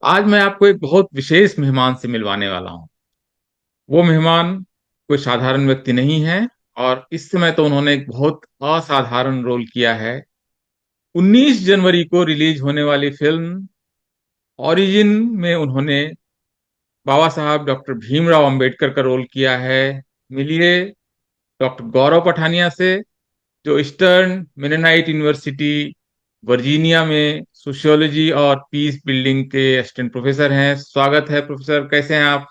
आज मैं आपको एक बहुत विशेष मेहमान से मिलवाने वाला हूँ। वो मेहमान कोई साधारण व्यक्ति नहीं है और इस समय तो उन्होंने एक बहुत असाधारण रोल किया है। 19 जनवरी को रिलीज होने वाली फिल्म ओरिजिन में उन्होंने बाबा साहब डॉक्टर भीमराव अंबेडकर का रोल किया है। मिलिए डॉक्टर गौरव पठानिया से, जो ईस्टर्न मेनानाइट यूनिवर्सिटी वर्जीनिया में सोशियोलॉजी और पीस बिल्डिंग के असिस्टेंट प्रोफेसर हैं। स्वागत है प्रोफेसर, कैसे हैं आप?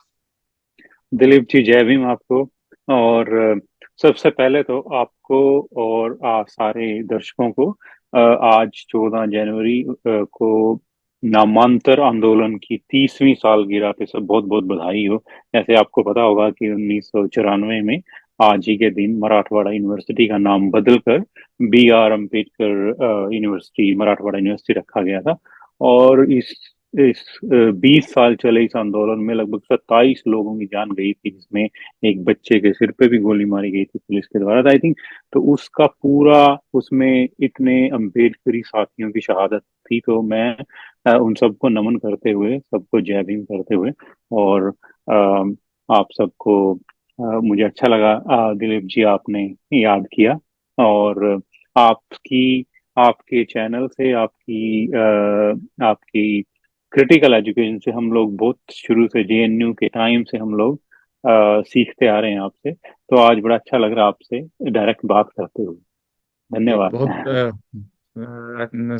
दिलीप जी, जय भीम आपको। और सबसे पहले तो आपको और सारे दर्शकों को आज 14 जनवरी को नामांतर आंदोलन की 30वीं सालगिरह पे सब बहुत बहुत बधाई हो। जैसे आपको पता होगा कि 1994 में आज ही के दिन मराठवाड़ा यूनिवर्सिटी का नाम बदलकर B.R. Ambedkar university, Marathwada university रखा गया था। और इस 20 साल चले इस आंदोलन में लगभग 27 लोगों की जान गई थी, जिसमें एक बच्चे के सिर पे भी गोली मारी गई थी पुलिस के द्वारा, आई थिंक। तो उसका पूरा, उसमें इतने अम्बेडकरी साथियों की शहादत थी। तो मैं उन सबको नमन करते हुए, सबको जय भीम करते हुए, और अ, आप सबको, मुझे अच्छा लगा दिलीप जी आपने याद किया। और आपकी आपके चैनल से, आपकी क्रिटिकल एजुकेशन से हम लोग बहुत शुरू से, JNU के टाइम से हम लोग सीखते आ रहे हैं आपसे। तो आज बड़ा अच्छा लग रहा है आपसे डायरेक्ट बात करते हुए। जी, धन्यवाद। बहुत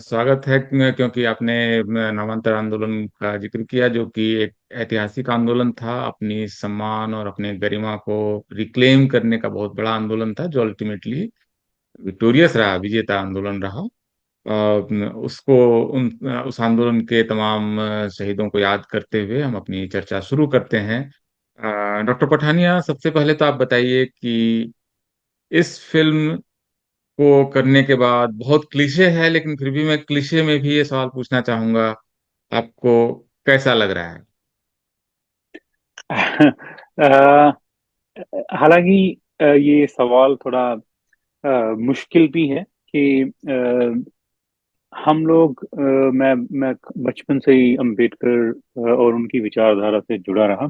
स्वागत है, क्योंकि आपने नामांतर आंदोलन का जिक्र किया, जो कि एक ऐतिहासिक आंदोलन था। अपनी सम्मान और अपने गरिमा को रिक्लेम करने का बहुत बड़ा आंदोलन था, जो अल्टीमेटली विक्टोरियस रहा, विजेता आंदोलन रहा। उसको उन उस आंदोलन के तमाम शहीदों को याद करते हुए हम अपनी चर्चा शुरू करते हैं। डॉक्टर पठानिया, सबसे पहले तो आप बताइए कि इस फिल्म को करने के बाद, बहुत क्लीशे है लेकिन फिर भी मैं क्लीशे में भी ये सवाल पूछना चाहूंगा, आपको कैसा लग रहा है? अ, हालांकि ये सवाल थोड़ा मुश्किल भी है कि हम लोग, मैं बचपन से ही अंबेडकर और उनकी विचारधारा से जुड़ा रहा।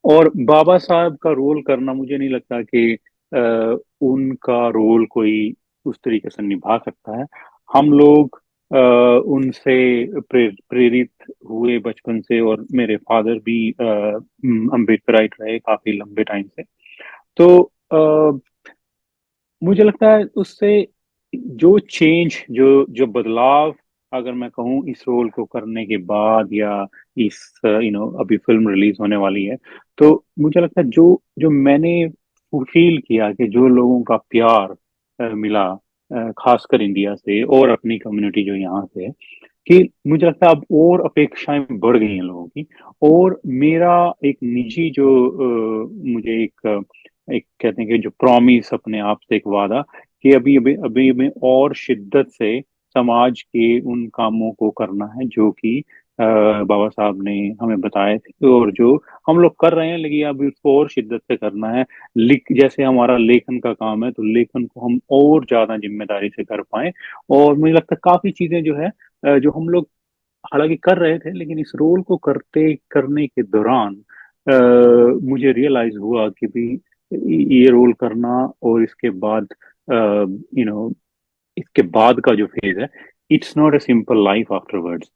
और बाबा साहब का रोल करना, मुझे नहीं लगता कि उनका रोल कोई उस तरीके से निभा सकता है। हम लोग उनसे प्रेरित हुए बचपन से, और मेरे फादर भी अम्बेडकराइट रहे काफी लंबे टाइम से। तो मुझे लगता है उससे जो चेंज, जो जो बदलाव, अगर मैं कहूँ इस रोल को करने के बाद, या इस अभी फिल्म रिलीज होने वाली है, तो मुझे लगता है जो जो मैंने फील किया कि जो लोगों का प्यार मिला, खासकर इंडिया से और अपनी कम्युनिटी जो यहाँ से है, कि मुझे लगता है अब और अपेक्षाएं बढ़ गई हैं लोगों की। और मेरा एक निजी जो मुझे एक कहते हैं कि जो प्रॉमिस, अपने आप से एक वादा, कि अभी अभी अभी में और शिद्दत से समाज के उन कामों को करना है जो कि बाबा साहब ने हमें बताए थे, और जो हम लोग कर रहे हैं, लेकिन अभी उसको और शिद्दत से करना है। जैसे हमारा लेखन का काम है, तो लेखन को हम और ज्यादा जिम्मेदारी से कर पाए। और मुझे लगता है काफी चीजें जो है, जो हम लोग हालांकि कर रहे थे, लेकिन इस रोल को करने के दौरान मुझे रियलाइज हुआ कि भी ये रोल करना, और इसके बाद यू नो इसके बाद का जो फेज है, it's not a simple life afterwards.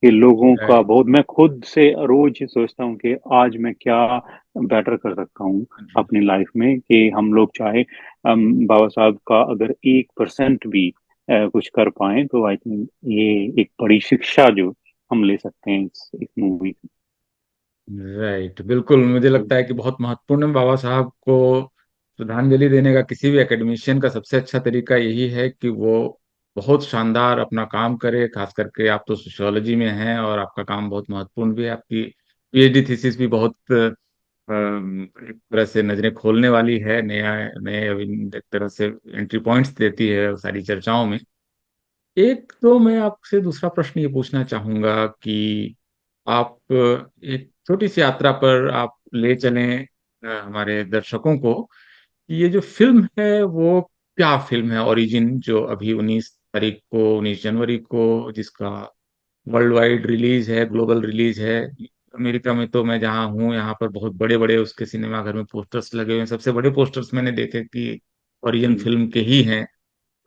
कि लोगों का राइट। बहुत, मैं खुद से रोज ये सोचता हूँ कि आज मैं क्या बेटर कर सकता हूँ अपनी लाइफ में, कि हम लोग चाहे बाबा साहब का अगर 1% भी कुछ कर पाए, तो आई थिंक ये एक बड़ी शिक्षा जो हम ले सकते हैं इस मूवी से। राइट, बिल्कुल। मुझे लगता है कि बहुत महत्वपूर्ण है, बाबा साहब को श्रद्धांजलि देने का किसी भी एकेडमिशियन का सबसे अच्छा तरीका यही है कि वो बहुत शानदार अपना काम करे। खास करके आप तो सोशियोलॉजी में हैं और आपका काम बहुत महत्वपूर्ण भी है। आपकी PhD थीसिस भी बहुत एक तरह से नजरें खोलने वाली है, नया नए एक तरह से एंट्री पॉइंट्स देती है सारी चर्चाओं में। एक तो मैं आपसे दूसरा प्रश्न ये पूछना चाहूंगा कि आप एक छोटी सी यात्रा पर आप ले चलें हमारे दर्शकों को, कि ये जो फिल्म है वो क्या फिल्म है ओरिजिन, जो अभी 19 तारीख को, 19 जनवरी को जिसका वर्ल्ड वाइड रिलीज है, ग्लोबल रिलीज है। अमेरिका में तो मैं जहाँ हूँ यहाँ पर बहुत बड़े बड़े उसके सिनेमाघर में पोस्टर्स लगे हुए हैं। सबसे बड़े पोस्टर्स मैंने देखे कि कोरियन हम्म फिल्म के ही हैं।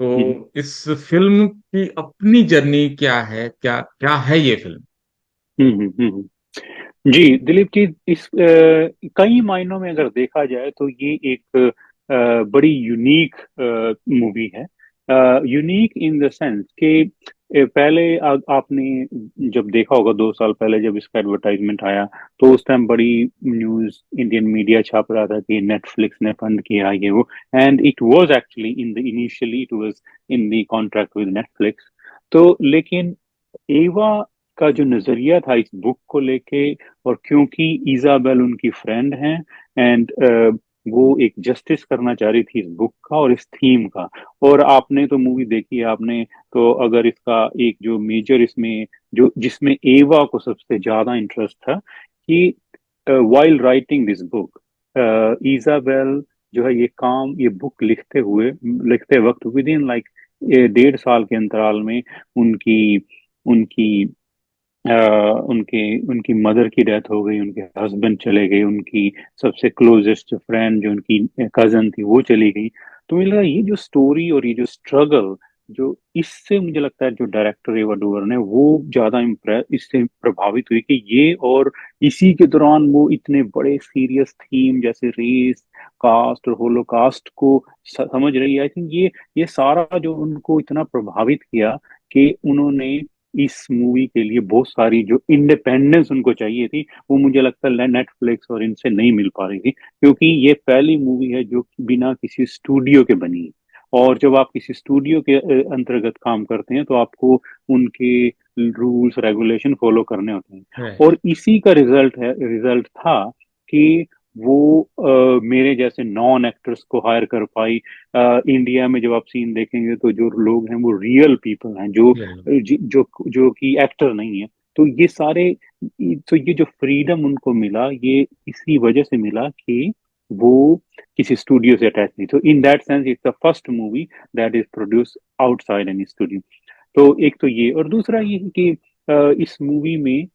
हम्म तो इस फिल्म की अपनी जर्नी क्या है, क्या क्या है ये फिल्म? जी दिलीप जी, इस कई मायनों में अगर देखा जाए तो ये एक बड़ी यूनिक मूवी है। यूनिक इन द सेंस कि पहले आपने जब देखा होगा 2 साल पहले जब इसका एडवर्टाइजमेंट आया, तो उस टाइम बड़ी न्यूज इंडियन मीडिया छाप रहा था कि नेटफ्लिक्स ने फंड किया ये वो। And it was actually in the initially it was in the contract with Netflix. तो लेकिन एवा का जो नजरिया था इस बुक को लेके, और क्योंकि इजाबेल उनकी फ्रेंड हैं, एंड वो एक जस्टिस करना चाह रही थी इस बुक का और इस थीम का। और आपने तो मूवी देखी है आपने, तो अगर इसका एक जो मेजर इसमें जो जिसमें एवा को सबसे ज्यादा इंटरेस्ट था कि while writing this book, Isabel जो है ये बुक लिखते वक्त विद इन लाइक 1.5 साल के अंतराल में उनकी उनकी अ, उनके उनकी मदर की डेथ हो गई, उनके हस्बैंड चले गए, उनकी सबसे क्लोजेस्ट फ्रेंड जो उनकी कजन थी वो चली गई। तो मुझे लगा ये जो स्टोरी और ये जो स्ट्रगल, जो इससे मुझे लगता है जो डायरेक्टर एवा डूवर ने वो ज्यादा इम्प्रेस इससे प्रभावित हुई कि ये, और इसी के दौरान वो इतने बड़े सीरियस थीम जैसे रेस, कास्ट और होलोकास्ट को समझ रही है। आई थिंक ये सारा जो उनको इतना प्रभावित किया कि उन्होंने इस मूवी के लिए बहुत सारी जो इंडिपेंडेंस उनको चाहिए थी वो मुझे लगता है नेटफ्लिक्स और इनसे नहीं मिल पा रही थी, क्योंकि ये पहली मूवी है जो बिना किसी स्टूडियो के बनी है। और जब आप किसी स्टूडियो के अंतर्गत काम करते हैं तो आपको उनके रूल्स रेगुलेशन फॉलो करने होते हैं। राइट। और इसी का रिजल्ट था कि वो मेरे जैसे नॉन एक्टर्स को हायर कर पाई। इंडिया में जब आप सीन देखेंगे तो जो लोग हैं वो रियल पीपल हैं, जो कि एक्टर नहीं है। तो ये जो फ्रीडम उनको मिला ये इसी वजह से मिला कि वो किसी स्टूडियो से अटैच नहीं। तो in that sense it's the first movie that is produce outside any studio. तो एक तो ये, और दूसरा ये है कि इस मूवी में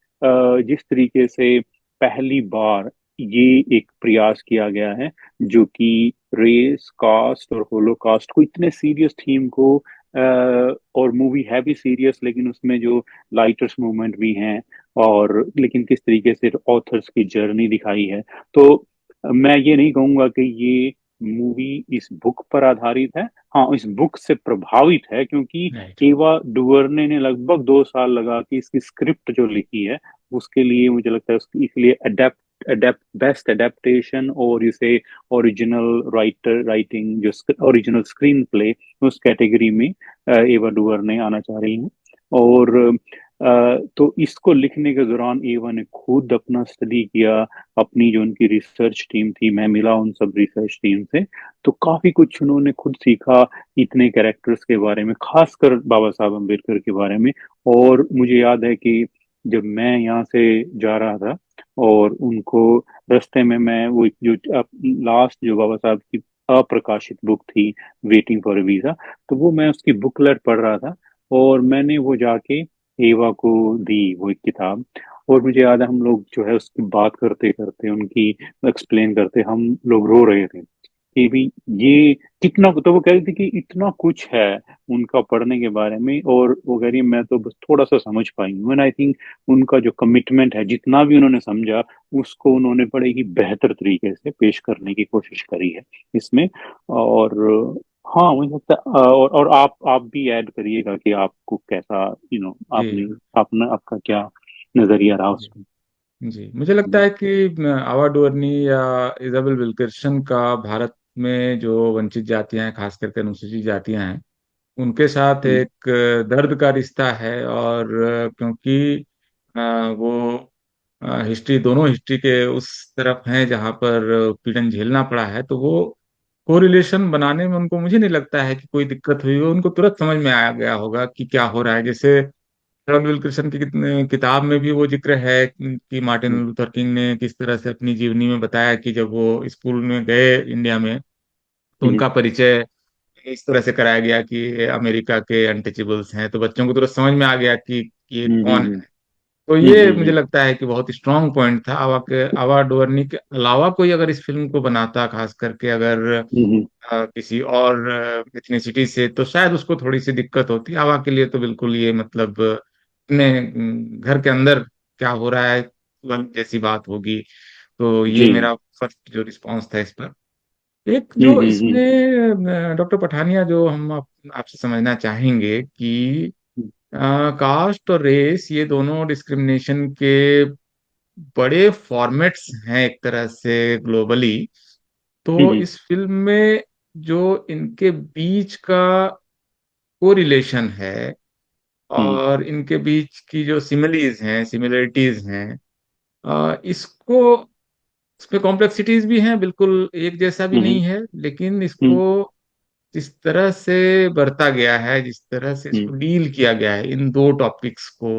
जिस तरीके से पहली बार ये एक प्रयास किया गया है जो कि रेस, कास्ट और होलोकास्ट को इतने सीरियस थीम को, और मूवी है भी सीरियस लेकिन उसमें जो लाइटर्स मूवमेंट भी हैं, और लेकिन किस तरीके से ऑथर्स की जर्नी दिखाई है। तो मैं ये नहीं कहूंगा कि ये मूवी इस बुक पर आधारित है। हाँ, इस बुक से प्रभावित है, क्योंकि राइट। एवा डुवर्ने ने लगभग 2 साल लगा के इसकी स्क्रिप्ट जो लिखी है उसके लिए, मुझे लगता है उसकी इसलिए अडेप्ट अडेप्ट बेस्ट अडेप्टेशन और इसे ओरिजिनल राइटिंग जो ओरिजिनल स्क्रीन प्ले उस कैटेगरी में एवा डुवर्ने आना चाह रही हैं। और तो इसको लिखने के दौरान एवा ने खुद अपना स्टडी किया। अपनी जो उनकी रिसर्च टीम थी, मैं मिला उन सब रिसर्च टीम से, तो काफी कुछ उन्होंने खुद सीखा इतने कैरेक्टर्स के बारे में, खासकर बाबा साहब अम्बेडकर के बारे में। और मुझे याद है कि जब मैं यहाँ से जा रहा था और उनको रास्ते में मैं वो जो लास्ट जो बाबा साहब की अप्रकाशित बुक थी, वेटिंग फॉर वीजा, तो वो मैं उसकी बुकलेट पढ़ रहा था और मैंने वो जाके एवा को दी वो एक किताब। और मुझे याद है हम लोग जो है उसकी बात करते करते उनकी एक्सप्लेन करते हम लोग रो रहे थे कि भी ये कितना, तो वो कह रही थी कि इतना कुछ है उनका पढ़ने के बारे में, और वो कह रही है मैं तो बस थोड़ा सा समझ पाई हूँ। एंड आई थिंक उनका जो कमिटमेंट है, जितना भी उन्होंने समझा उसको उन्होंने बड़े ही बेहतर तरीके से पेश करने की कोशिश करी है इसमें। और हाँ मुझे लगता है और आप भी ऐड करिएगा कि आपको कैसा, आपने जी। अपना आपका क्या नजरिया रहा जी। उसमें। जी, मुझे लगता है कि आवा डुवर्नी या इजाबेल विल्कर्सन का भारत में जो वंचित जातियां हैं, खास करके अनुसूचित जातियां हैं, उनके साथ हम्म एक दर्द का रिश्ता है। और क्योंकि वो हिस्ट्री, दोनों हिस्ट्री के उस तरफ हैं जहाँ पर पीड़न झेलना पड़ा है, तो वो कोरिलेशन बनाने में उनको, मुझे नहीं लगता है कि कोई दिक्कत हुई हो। उनको तुरंत समझ में आ गया होगा कि क्या हो रहा है। जैसे रॉबिन विल्सन की किताब में भी वो जिक्र है कि मार्टिन हम्म लूथर किंग ने किस तरह से अपनी जीवनी में बताया कि जब वो स्कूल में गए इंडिया में, तो हम्म उनका परिचय इस तरह से कराया गया कि ये अमेरिका के अनटचेबल्स हैं, तो बच्चों को तुरंत समझ में आ गया कि ये कौन हम्म है। तो हम्म ये मुझे हम्म लगता है कि बहुत स्ट्रांग पॉइंट था। आवा डुवर्नी के अलावा कोई अगर इस फिल्म को बनाता, खास करके अगर हम्म किसी और एथनिसिटी से, तो शायद उसको थोड़ी सी दिक्कत होती। आवा के लिए तो बिल्कुल ये मतलब अपने घर के अंदर क्या हो रहा है जैसी बात होगी। तो ये जी। मेरा फर्स्ट जो रिस्पांस था इस पर। एक जो हम्म। इसमें डॉक्टर पठानिया, जो हम आपसे समझना चाहेंगे कि कास्ट और रेस ये दोनों डिस्क्रिमिनेशन के बड़े फॉर्मेट्स हैं एक तरह से ग्लोबली। तो हम्म इस फिल्म में जो इनके बीच का कोरिलेशन है हम्म और इनके बीच की जो सिमिलीज हैं, सिमिलरिटीज हैं, इसको, इसमें कॉम्प्लेक्सिटीज भी हैं, बिल्कुल एक जैसा भी हम्म नहीं है, लेकिन इसको हम्म जिस तरह से बरता गया है, जिस तरह से हम्म इसको डील किया गया है, इन दो टॉपिक्स को,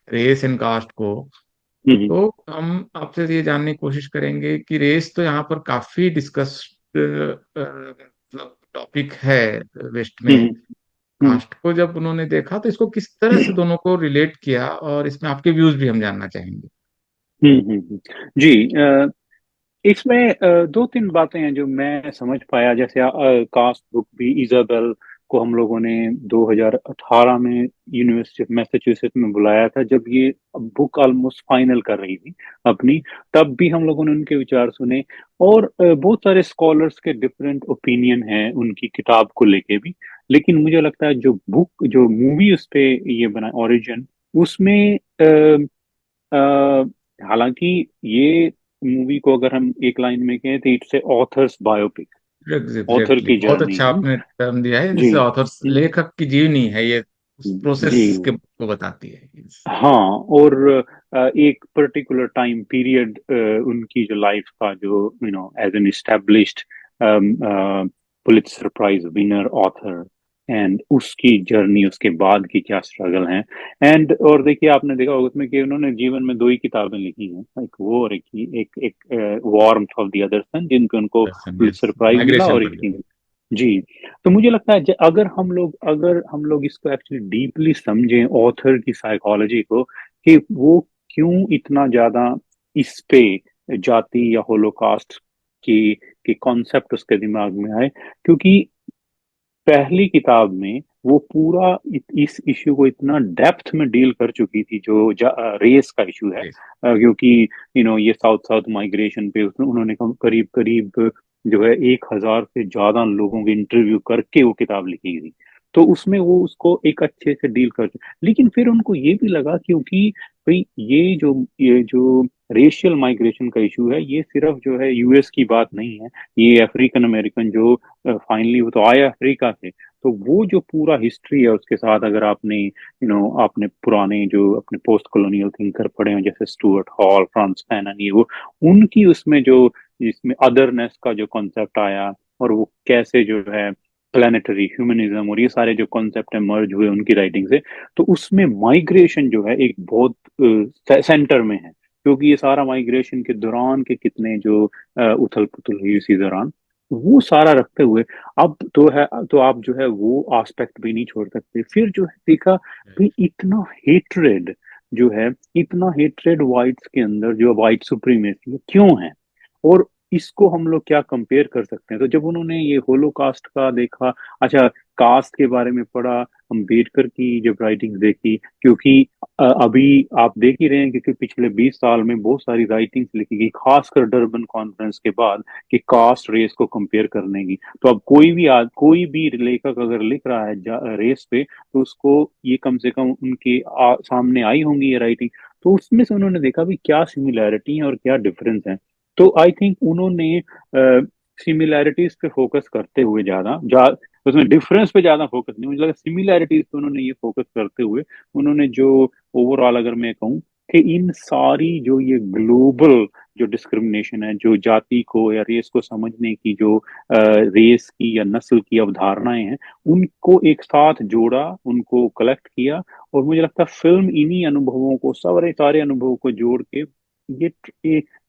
रेस एंड कास्ट को, हम्म तो हम आपसे ये जानने की कोशिश करेंगे कि रेस तो यहाँ पर काफी डिस्कस मतलब टॉपिक है वेस्ट में। हम्म हम्म कास्ट को जब उन्होंने देखा तो इसको किस तरह से दोनों को रिलेट किया, और इसमें आपके व्यूज भी हम जानना चाहेंगे। जी। इसमें दो तीन बातें हैं जो मैं समझ पाया। जैसे कास्ट बुक भी इजाबेल को हम लोगों ने 2018 में यूनिवर्सिटी ऑफ मैसाचुसेट्स में बुलाया था, जब ये बुक ऑलमोस्ट फाइनल कर रही थी अपनी। तब भी हम लोगों ने उनके विचार सुने। और बहुत सारे स्कॉलर्स के डिफरेंट ओपिनियन हैं उनकी किताब को लेके भी। लेकिन मुझे लगता है जो बुक, जो मूवी उस पे ये बना ओरिजिन, उसमें अ, हालांकि ये मूवी को अगर हम एक लाइन में कहें तो it's a authors biopic. Author exactly, की बहुत जर्नी अच्छा है। आपने टर्म दिया है, जी। जिससे ऑथर्स, लेखक की जीवनी है ये, उस जी। प्रोसेस के को बताती है। हाँ। और एक पर्टिकुलर टाइम पीरियड उनकी जो लाइफ का, जो as an established Pulitzer prize winner author, and उसकी जर्नी, उसके बाद की क्या स्ट्रगल है। एंड और देखिए, आपने देखा होगा उसमें कि उन्होंने जीवन में दो ही किताबें लिखी हैं, एक वो और एक वार्मथ ऑफ द अदर सन, जिनके उनको दर्शन, यस, पुलित्जर प्राइज मिला, माइग्रेशन और एक पर। थी। जी। तो मुझे लगता है अगर हम लोग इसको एक्चुअली डीपली समझें, ऑथर की साइकोलॉजी को, कि वो क्यों इतना ज्यादा इस पे जाति या होलोकास्ट की कॉन्सेप्ट उसके दिमाग में आए। क्योंकि पहली किताब में वो पूरा इस इश्यू को इतना डेप्थ में डील कर चुकी थी, जो रेस का इश्यू है। क्योंकि ये साउथ साउथ माइग्रेशन पे उन्होंने करीब करीब जो है 1,000 से ज्यादा लोगों के इंटरव्यू करके वो किताब लिखी थी। तो उसमें वो उसको एक अच्छे से डील कर, लेकिन फिर उनको ये भी लगा, क्योंकि भाई ये जो रेशियल माइग्रेशन का इशू है, ये सिर्फ जो है यूएस की बात नहीं है। ये अफ्रीकन अमेरिकन जो फाइनली वो तो आए अफ्रीका से, तो वो जो पूरा हिस्ट्री है उसके साथ, अगर आपने पुराने जो अपने पोस्ट कॉलोनियल थिंकर पढ़े हो, जैसे स्टुअर्ट हॉल, फ्रांस फैनन, ये वो उनकी उसमें जो इसमें अदरनेस का जो कॉन्सेप्ट आया, और वो कैसे जो है प्लानिटरी ह्यूमनिज्म और ये सारे जो कॉन्सेप्ट मर्ज हुए उनकी राइटिंग से, तो उसमें माइग्रेशन जो है एक बहुत सेंटर में है। क्योंकि ये सारा माइग्रेशन के दौरान के कितने जो उथल पुथल हुई इसी दौरान, वो सारा रखते हुए, अब तो है, तो आप जो है वो एस्पेक्ट भी नहीं छोड़ सकते। फिर जो है देखा भी, इतना हेट्रेड जो है, इतना हेट्रेड वाइट्स के अंदर, जो वाइट सुप्रीमेसी है, क्यों है, और इसको हम लोग क्या कंपेयर कर सकते हैं। तो जब उन्होंने ये होलोकास्ट का देखा, अच्छा, कास्ट के बारे में पढ़ा, अम्बेडकर की जब राइटिंग देखी, क्योंकि अभी आप देख ही रहे हैं, क्योंकि पिछले 20 साल में बहुत सारी राइटिंग्स लिखी गई, खासकर डर्बन कॉन्फ्रेंस के बाद, कि कास्ट रेस को कंपेयर करने की। तो अब कोई भी लेखक अगर लिख रहा है रेस पे, तो उसको ये कम से कम उनके सामने आई होंगी ये राइटिंग। तो उसमें से उन्होंने देखा भी क्या सिमिलैरिटी है और क्या डिफरेंस है। तो आई थिंक उन्होंने सिमिलैरिटीज पे फोकस करते हुए उसमें डिफरेंस पे ज्यादा फोकस नहीं, मुझे लगा सिमिलैरिटीज पे उन्होंने ये फोकस करते हुए, उन्होंने जो ओवरऑल अगर मैं कहूँ कि इन सारी जो ये ग्लोबल जो डिस्क्रिमिनेशन है, जो जाति को या रेस को समझने की जो रेस की या नस्ल की अवधारणाएं हैं, उनको एक साथ जोड़ा, उनको कलेक्ट किया। और मुझे लगता है फिल्म इन्हीं अनुभवों को, सारे सारे अनुभवों को जोड़ के ये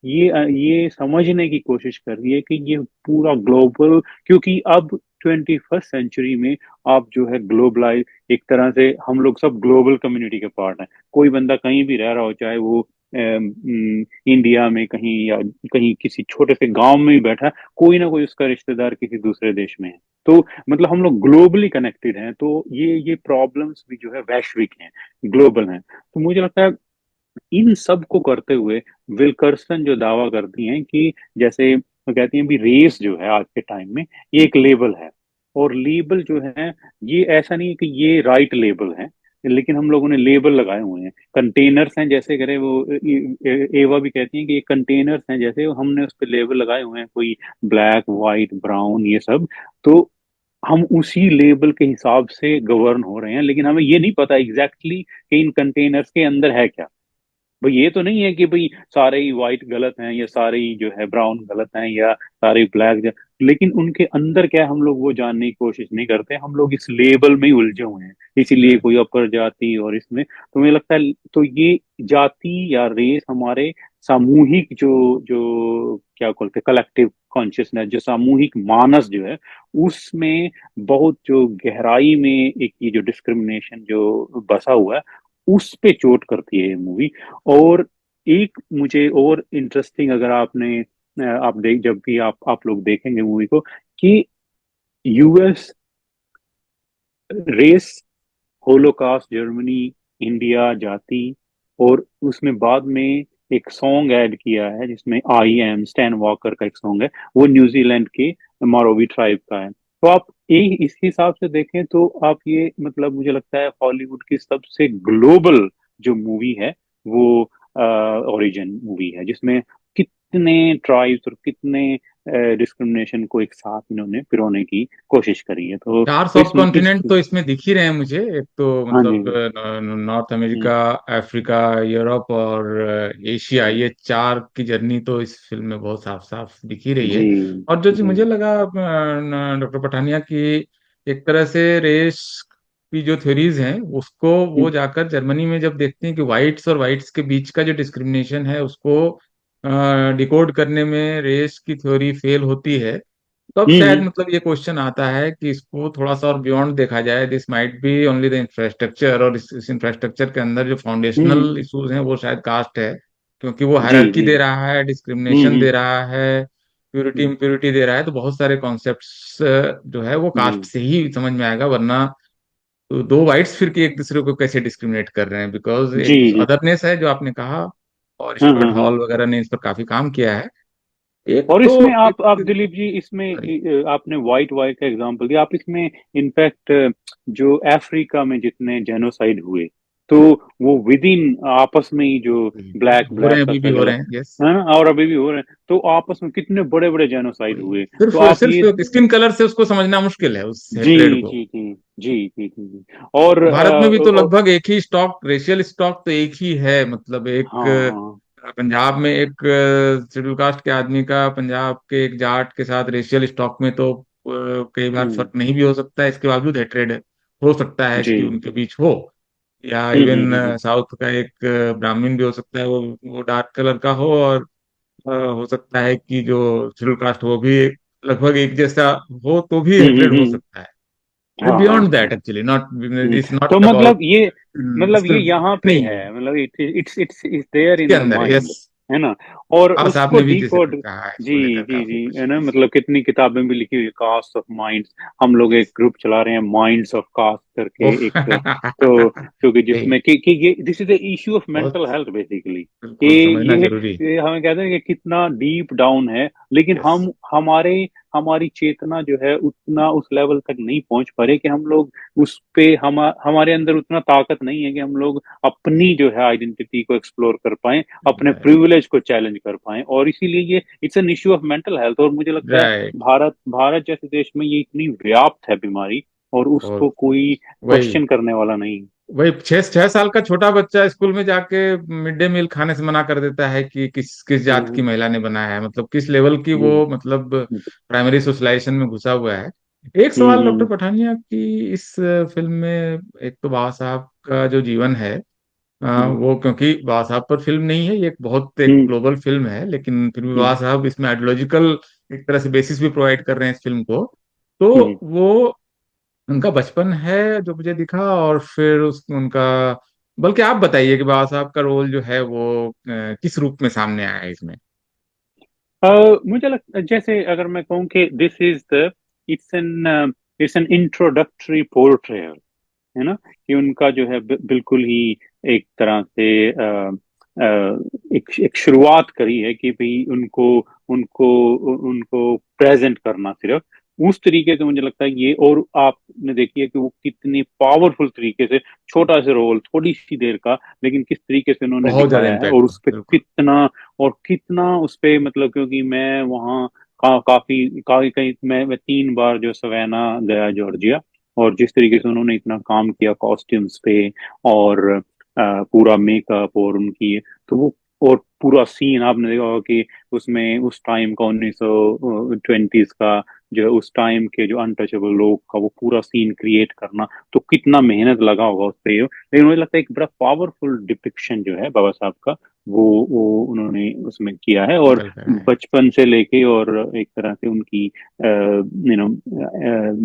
ये ये समझने की कोशिश कर रही है कि ये पूरा ग्लोबल, क्योंकि अब 21st सेंचुरी में आप जो है ग्लोबलाइज, एक तरह से हम लोग सब ग्लोबल कम्युनिटी के पार्ट हैं। कोई बंदा कहीं भी रह रहा हो, चाहे वो इंडिया में कहीं या कहीं किसी छोटे से गांव में भी बैठा है, कोई ना कोई उसका रिश्तेदार किसी दूसरे देश में है। तो मतलब हम लोग ग्लोबली कनेक्टेड हैं। तो ये प्रॉब्लम्स भी जो है वैश्विक हैं, ग्लोबल हैं। तो मुझे लगता है इन सब को करते हुए विल्कर्सन जो दावा करती हैं कि जैसे वो कहती हैं भी रेस जो है आज के टाइम में ये एक लेबल है। और लेबल जो है, ये ऐसा नहीं है कि ये राइट लेबल है, लेकिन हम लोगों ने लेबल लगाए हुए हैं, कंटेनर्स हैं जैसे करे वो एवा भी कहती हैं कि ये कंटेनर्स हैं जैसे हमने उस पर लेबल लगाए हुए हैं, कोई ब्लैक वाइट ब्राउन ये सब। तो हम उसी लेबल के हिसाब से गवर्न हो रहे हैं, लेकिन हमें ये नहीं पता एग्जैक्टली कि इन कंटेनर्स के अंदर है क्या। भाई ये तो नहीं है कि भाई सारे ही व्हाइट गलत हैं या सारे ही जो है ब्राउन गलत हैं या सारे ब्लैक, लेकिन उनके अंदर क्या है हम लोग वो जानने की कोशिश नहीं करते। हम लोग इस लेबल में ही उलझे हुए हैं, इसीलिए कोई अपर जाति और इसमें। तो मुझे लगता है तो ये जाति या रेस हमारे सामूहिक जो जो क्या बोलते हैं कलेक्टिव कॉन्शियसनेस, जो सामूहिक मानस जो है उसमें बहुत जो गहराई में एक ये जो डिस्क्रिमिनेशन जो बसा हुआ है उस पे चोट करती है ये मूवी। और एक मुझे और इंटरेस्टिंग, अगर आपने आप देख जब भी आप लोग देखेंगे मूवी को, कि US race, holocaust, Germany, India, जाति, और उसमें बाद में एक सॉन्ग ऐड किया है जिसमें आई एम स्टैन वॉकर का एक सॉन्ग है, वो न्यूजीलैंड के मारोवी ट्राइब का है। तो आप एक इस हिसाब से देखें तो आप ये मतलब मुझे लगता है हॉलीवुड की सबसे ग्लोबल जो मूवी है वो ओरिजिन मूवी है, जिसमें कितने ट्राइब्स और कितने डिस्क्रिमिनेशन को एक साथ इन्होंने पिरोने की कोशिश करी है। चार तो सब कॉन्टिनेंट तो इसमें दिख ही रहे हैं मुझे। एक तो हाँ जी। मतलब नॉर्थ हम्म, अमेरिका, अफ्रीका, यूरोप और एशिया, हम्म, ये चार की जर्नी तो इस फिल्म में बहुत साफ साफ दिख ही रही जी है। और जो चीज जी। मुझे लगा डॉक्टर पठानिया की, एक तरह से रेस की जो थ्योरीज हैं उसको वो हम्म, जाकर जर्मनी में जब देखते हैं कि व्हाइट्स और व्हाइट्स के बीच का जो डिस्क्रिमिनेशन है उसको डिकोड करने में रेस की थ्योरी फेल होती है। तो अब शायद हम्म, मतलब ये क्वेश्चन आता है कि इसको थोड़ा सा और बियॉन्ड देखा जाए। This might be only the infrastructure, और इस इंफ्रास्ट्रक्चर के अंदर जो हम्म, फाउंडेशनल इश्यूज हैं वो शायद कास्ट है, क्योंकि वो जी हायरार्की जी। दे रहा है, डिस्क्रिमिनेशन हम्म, दे रहा है, प्योरिटी हम्म, इम्प्योरिटी दे रहा है। तो बहुत सारे कॉन्सेप्ट्स जो है वो कास्ट जी से ही समझ में आएगा, वरना तो दो वाइट्स फिर के एक दूसरे को कैसे डिस्क्रिमिनेट कर रहे हैं, बिकॉज जी एक जी। अदरनेस है जो आपने कहा। और हाँ स्टुअर्ट हाँ हाँ। हॉल वगैरह ने इस पर काफी काम किया है। एक और तो इसमें आप एक दिलीप जी इसमें सॉरी। आपने वाइट वाइट का एग्जांपल दिया, आप इसमें इनफैक्ट जो अफ्रीका में जितने जेनोसाइड हुए, तो वो विद इन आपस में ही जो ब्लैक हो रहे ब्लैक हैं, का अभी भी हो स्ट्रगल रहे हैं, यस। है ना, और अभी भी हो रहे हैं, तो आपस में कितने बड़े बड़े जेनोसाइड हुए। सिर्फ तो आप सिर्फ ये स्किन कलर से उसको समझना मुश्किल है, उस जी हेट्रेड को। जी जी जी जी जी जी। और भारत में भी तो लगभग एक ही स्टॉक, रेशियल स्टॉक तो एक ही है। मतलब एक हाँ हाँ। पंजाब में एक शेड्यूल कास्ट के आदमी का पंजाब के एक जाट के साथ रेशियल स्टॉक में तो कई बार हम्म, फर्क नहीं भी हो सकता है, इसके बावजूद हेट्रेड हो सकता है जी। कि उनके बीच हो। या हम्म, इवन साउथ का एक ब्राह्मण भी हो सकता है, वो डार्क कलर का हो, और हो सकता है कि जो शेड्यूल कास्ट वो भी लगभग एक जैसा हो, तो भी हम्म, हेट्रेड हो सकता है। हाँ हाँ बियॉन्ड दैट हाँ। एक्चुअली, नॉट इट्स तो नॉट मतलब अबाउट ये मतलब ये सिर्फ यहाँ पे नहीं है, है मतलब इट्स इट्स देयर इसके इन द अंदर, यस। माइंड, है ना। और और साहब उसको ने भी जैसे डिकोड, कहा है जी इसको लेकर जी काफी जी, कुछ। है ना, मतलब कितनी किताबें भी लिखी हुई, कास्ट ऑफ माइंड्स। हम लोग एक ग्रुप चला रहे हैं माइंड्स ऑफ कास्ट करके ओह एक, तो क्योंकि नहीं, जिसमें कि ये this is the issue of बहुत मेंटल हेल्थ बेसिकली, कि बिल्कुल समझना जरूरी है। ये हमें कहते हैं कि कितना डीप डाउन है, लेकिन यस, हम हमारे हमारी चेतना जो है उतना उस लेवल तक नहीं पहुंच पा रहे कि हम लोग उस पे हमारे अंदर उतना ताकत नहीं है कि हम लोग अपनी जो है आइडेंटिटी को एक्सप्लोर कर पाएं, अपने प्रिविलेज को चैलेंज कर पाएं। और इसीलिए ये it's an issue of mental health. और मुझे लगता है राइट। भारत भारत जैसे देश में ये इतनी व्याप्त है बीमारी, और और उसको कोई वही क्वेश्चन करने वाला नहीं। वही 6 6 साल का छोटा बच्चा स्कूल में जाके मिड डे मील खाने से मना कर देता है कि किस किस जात की हम्म, महिला ने बनाया है, मतलब किस लेवल की जी। वो मतलब प्राइमरी सोशलाइजेशन में घुसा हुआ है। एक हम्म, सवाल डॉक्टर पठानिया की, इस फिल्म में एक तो बाबा साहब का जो जीवन है हम्म वो क्योंकि बाबा साहब पर फिल्म नहीं है, ये एक हम्म ग्लोबल फिल्म है, लेकिन फिर भी बाबा हम्म साहब इसमें आइडियोलॉजिकल एक तरह से बेसिस भी प्रोवाइड कर रहे हैं इस फिल्म को। तो हम्म वो उनका बचपन है जो मुझे दिखा, और फिर उस उनका, बल्कि आप बताइए कि बाबा साहब का रोल जो है वो किस रूप में सामने आया है इसमें। मुझे लगता जैसे अगर मैं कहूँ कि this is the it's an introductory portrayal, है ना, कि उनका जो है बिल्कुल ही एक तरह से एक शुरुआत करी है कि भाई उनको उनको उनको प्रेजेंट करना सिर्फ उस तरीके से। मुझे लगता है ये, और आपने देखी है कि वो कितनी पावरफुल तरीके से, छोटा सा रोल थोड़ी सी देर का, लेकिन किस तरीके से उन्होंने बहुत ज्यादा दिखाया है, और इम्पैक्ट उस पे बिल्कुल। कितना, और कितना उस पे मतलब, क्योंकि मैं वहाँ काफी काफी कहीं मैं 3 बार जो सवेना गया जॉर्जिया, और जिस तरीके से उन्होंने इतना काम किया कॉस्ट्यूम्स पे, और पूरा मेकअप और उनकी, तो वो, और पूरा सीन आपने देखा होगा कि उसमें उस टाइम का 1920s का, जो उस टाइम के जो अनटचेबल लोग का वो पूरा सीन क्रिएट करना, तो कितना मेहनत लगा होगा उस पे। लेकिन मुझे लगता है एक बड़ा पावरफुल डिपिक्शन जो है बाबा साहब का, वो उन्होंने उसमें किया है, और निकल कर आए। बचपन से लेके और एक तरह से उनकी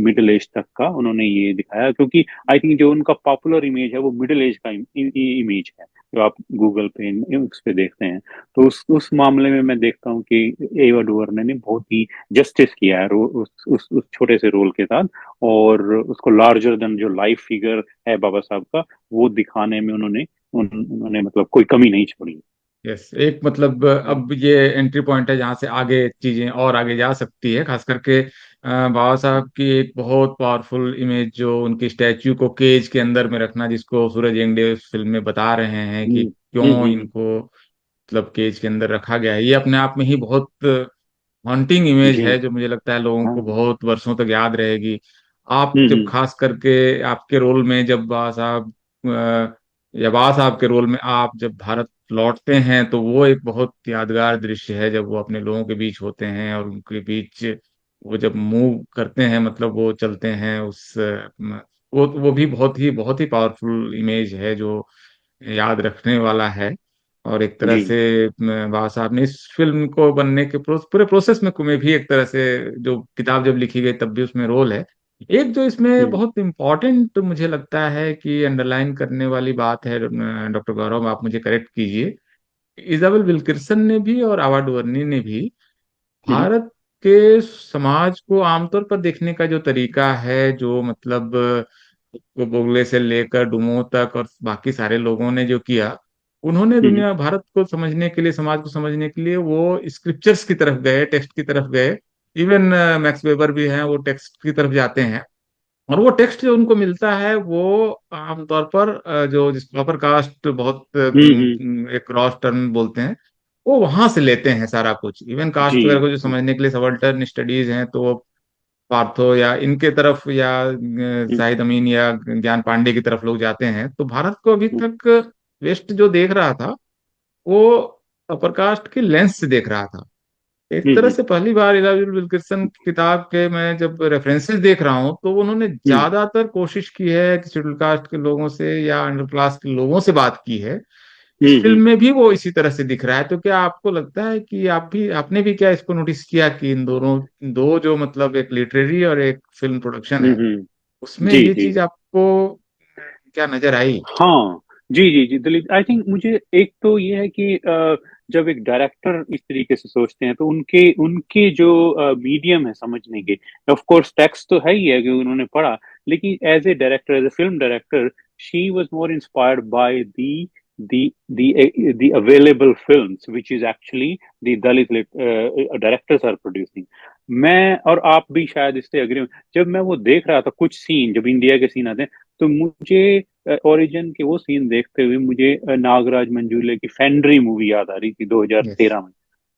मिडिल एज तक का उन्होंने ये दिखाया, क्योंकि आई थिंक जो उनका पॉपुलर इमेज है वो मिडिल एज का इमेज है, जो आप गूगल पे उस पे देखते हैं। तो उस मामले में मैं देखता हूँ कि एवा डुवर्ने ने बहुत ही जस्टिस किया है उस छोटे से रोल के साथ, और उसको लार्जर देन जो लाइफ फिगर है बाबा साहब का, वो दिखाने में उन्होंने मतलब कोई कमी नहीं छोड़ी। यस, एक मतलब अब ये एंट्री पॉइंट है जहाँ से आगे चीजें और आगे जा सकती है, खास करके बाबा साहब की एक बहुत पावरफुल इमेज जो उनकी स्टैच्यू को केज के अंदर में रखना, जिसको सूरज यंगडे फिल्म में बता रहे हैं कि हम्म क्यों हम्म इनको मतलब केज के अंदर रखा गया है। ये अपने आप में ही बहुत हॉन्टिंग इमेज जी है जो मुझे लगता है लोगों हाँ को बहुत वर्षों तक याद रहेगी। आप जब हम्म खास करके आपके रोल में जब बाबा साहब या बाबा साहब के रोल में आप जब भारत लौटते हैं, तो वो एक बहुत यादगार दृश्य है जब वो अपने लोगों के बीच होते हैं और उनके बीच वो जब मूव करते हैं, मतलब वो चलते हैं उस वो भी बहुत ही पावरफुल इमेज है जो याद रखने वाला है। और एक तरह जी से बाबा साहब ने इस फिल्म को बनने के पूरे प्रोसेस में भी एक तरह से, जो किताब जब लिखी गई तब भी उसमें रोल है। एक जो इसमें हम्म बहुत इम्पोर्टेंट मुझे लगता है कि अंडरलाइन करने वाली बात है, डॉक्टर गौरव आप मुझे करेक्ट कीजिए, इजाबेल विल्किंसन ने भी और आवा डुवर्नी ने भी हम्म भारत के समाज को आमतौर पर देखने का जो तरीका है, जो मतलब को बोगले से लेकर डुमो तक और बाकी सारे लोगों ने जो किया, उन्होंने हम्म दुनिया भारत को समझने के लिए, समाज को समझने के लिए वो स्क्रिप्चर्स की तरफ गए, टेक्स्ट की तरफ गए। इवन मैक्स वेबर भी हैं, वो टेक्स्ट की तरफ जाते हैं। और वो टेक्स्ट जो उनको मिलता है वो आमतौर पर जो जिसको अपर कास्ट बहुत हम्म एक क्रॉस टर्म बोलते हैं, वो वहां से लेते हैं सारा कुछ। इवन जी कास्ट वगैरह को जो हाँ समझने के लिए सबल्टर्न स्टडीज हैं, तो वो पार्थो या इनके तरफ या हम्म शाहिद अमीन या ज्ञान पांडे की तरफ लोग जाते हैं। तो भारत को अभी हम्म तक वेस्ट जो देख रहा था, वो अपर कास्ट की लेंस से देख रहा था। एक तरह हम्म से पहली बार इलाजुल विल्किंसन की किताब के मैं जब रेफरेंसेस देख रहा हूँ, तो उन्होंने हम्म ज्यादातर कोशिश की है कि शेड्यूल कास्ट के लोगों से या अंडर क्लास के लोगों से बात की है। इस फिल्म हम्म में भी वो इसी तरह से दिख रहा है। तो क्या आपको लगता है कि आपने भी क्या इसको नोटिस किया कि इन दोनों, दो जो मतलब एक लिटरेरी और एक फिल्म प्रोडक्शन है, उसमें जी ये जी चीज आपको क्या नजर आई? हाँ जी जी जी दिलीप, आई थिंक मुझे एक तो ये है कि जब एक डायरेक्टर इस तरीके से सोचते हैं तो उनके उनके जो मीडियम है समझने के, ऑफ कोर्स टेक्स्ट तो है ही है कि उन्होंने पढ़ा, लेकिन as a director, as a film director, she was more inspired by the available films which is actually the Dalit directors are producing। मैं और आप भी शायद इससे अग्री हो, जब मैं वो देख रहा था कुछ सीन, जब इंडिया के सीन आते हैं, तो मुझे ओरिजिन के वो सीन देखते हुए मुझे नागराज मंजूले की फेंड्री मूवी याद आ रही थी यस। 2013 में।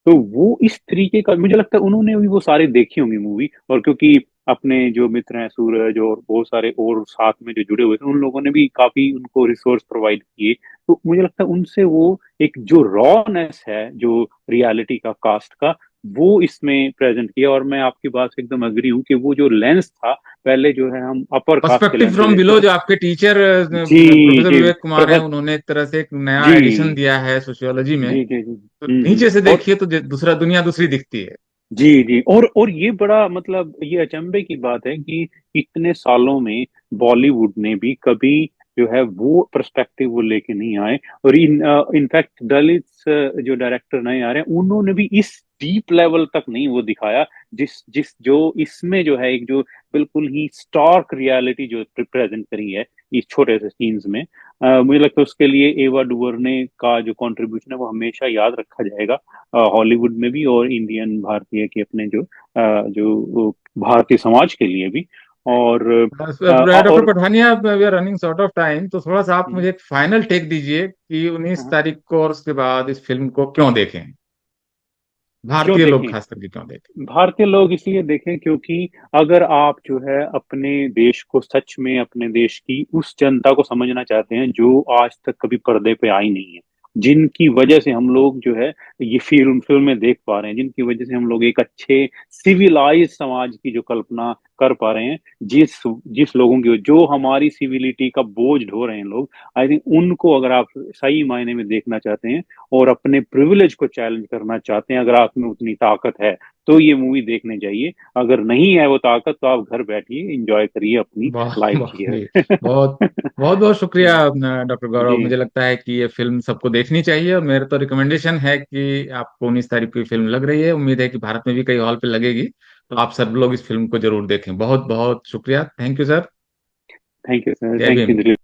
तो वो इस तरीके का, मुझे लगता है उन्होंने भी वो सारी देखी होंगी मूवी, और क्योंकि अपने जो मित्र हैं सूरज और बहुत सारे और साथ में जो जुड़े हुए थे, उन लोगों ने भी काफी उनको रिसोर्स प्रोवाइड किए। तो मुझे लगता है उनसे वो एक जो रॉनेस है जो रियलिटी का कास्ट का, वो इसमें प्रेजेंट किया। और मैं आपकी बात से एकदम अग्री हूँ कि वो जो लेंस था, पहले जो है हम अपर कास्ट के पर्सपेक्टिव लेंस से फ्रॉम देखते बिलो, थे। जो आपके टीचर जी प्रोफेसर जी विवेक कुमार हैं, प्रोफेसर। उन्होंने एक तरह से एक नया एडिशन जी दिया है सोशियोलॉजी में। जी जी जी। तो नीचे से और देखिए तो दूसरा दुनिया दूसरी दिखती है। जी जी, और ये बड़ा मतलब ये अचंभे की बात है कि इतने सालों में बॉलीवुड ने भी कभी जो है वो पर्सपेक्टिव वो लेके नहीं आए। और इनफैक्ट दलित जो डायरेक्टर नए आ रहे हैं, उन्होंने भी इस डीप लेवल तक नहीं वो दिखाया, जिस जिस जो इसमें जो है एक जो बिल्कुल ही स्टार्क रियलिटी जो प्रेजेंट करी है इस छोटे से सीन्स में। मुझे लगता है उसके लिए एवा डुवर्ने का जो कंट्रीब्यूशन है वो हमेशा याद रखा जाएगा, हॉलीवुड में भी और इंडियन भारतीय के अपने जो भारतीय समाज के लिए भी। और डॉक्टर और Pathania, we are running short of time, तो थोड़ा सा आप मुझे एक फाइनल टेक दीजिए कि 19 तारीख को और उसके बाद इस फिल्म को क्यों देखें, क्यों भारतीय लोग देखें? खास करके क्यों देखें। भारतीय लोग इसलिए देखें क्योंकि अगर आप जो है अपने देश को सच में अपने देश की उस जनता को समझना चाहते हैं जो आज तक कभी पर्दे पे आई नहीं है, जिनकी वजह से हम लोग जो है ये फिल्में देख पा रहे हैं, जिनकी वजह से हम लोग एक अच्छे सिविलाइज समाज की जो कल्पना कर पा रहे हैं, जिस जिस लोगों की जो हमारी सिविलिटी का बोझ ढो रहे हैं लोग, आई थिंक उनको अगर आप सही मायने में देखना चाहते हैं और अपने प्रिविलेज को चैलेंज करना चाहते हैं, अगर आप में उतनी ताकत है, तो ये मूवी देखने जाइए। अगर नहीं है वो ताकत तो आप घर बैठिए, एंजॉय करिए, अपनी बहुत लाइफ बहुत जिए। जी, बहुत बहुत बहुत शुक्रिया डॉक्टर गौरव। जी मुझे लगता है कि ये फिल्म सबको देखनी चाहिए, और मेरा तो रिकमेंडेशन है कि आपको 19 तारीख को ये फिल्म लग रही है, उम्मीद है कि भारत में भी कई हॉल पे लगेगी, तो आप सब लोग इस फिल्म को जरूर देखें। बहुत बहुत शुक्रिया, thank you sir. Thank you sir, जय थैंक भीम। यू।